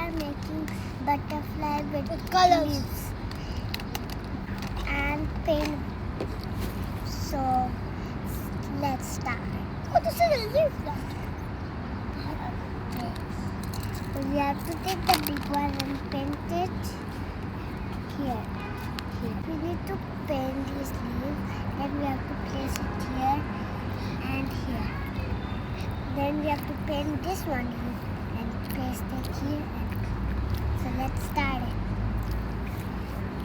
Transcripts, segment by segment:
are making butterfly with colors leaves and paint. So let's start. Oh, this is a leaf. We have to take the big one and paint it here. We need to paint this leaf. Then we have to place it here and here. Then we have to paint this one leaf and place it here. So let's start it.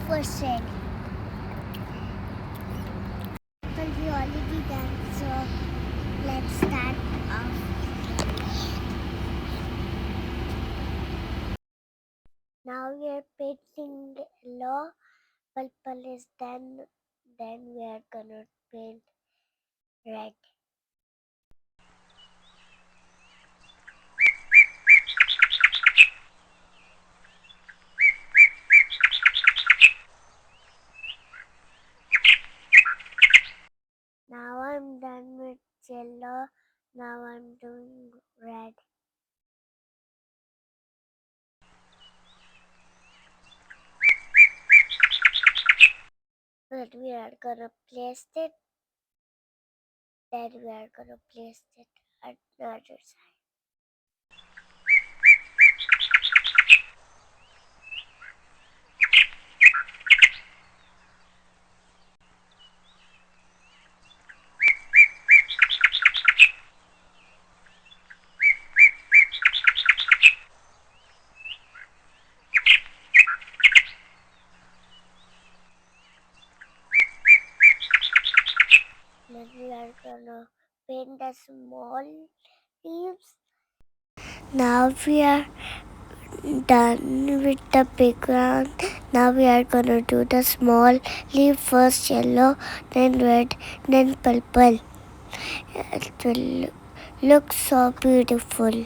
First shade. But we already done, so let's start off. Now we are painting yellow. Purple is done. Then we are gonna paint red. Now I'm done with yellow. Now I'm doing red. But we are gonna place it. Then we are gonna place it at the other side. Then we are gonna paint the small leaves. Now we are done with the background. Now we are gonna do the small leaf, first yellow, then red, then purple. It will look so beautiful.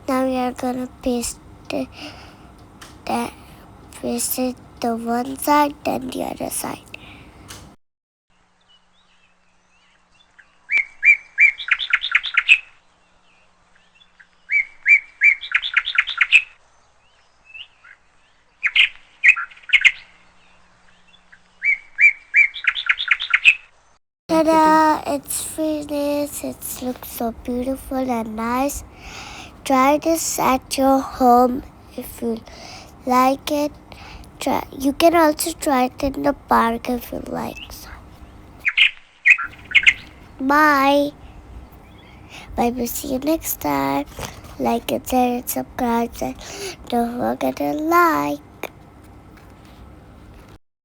Now we are gonna paste it the one side, then the other side. Ta-da! It's finished. It looks so beautiful and nice. Try this at your home if you like it. You can also try it in the park if you like. So. Bye. Bye. We'll see you next time. Like and share and subscribe. And don't forget to like.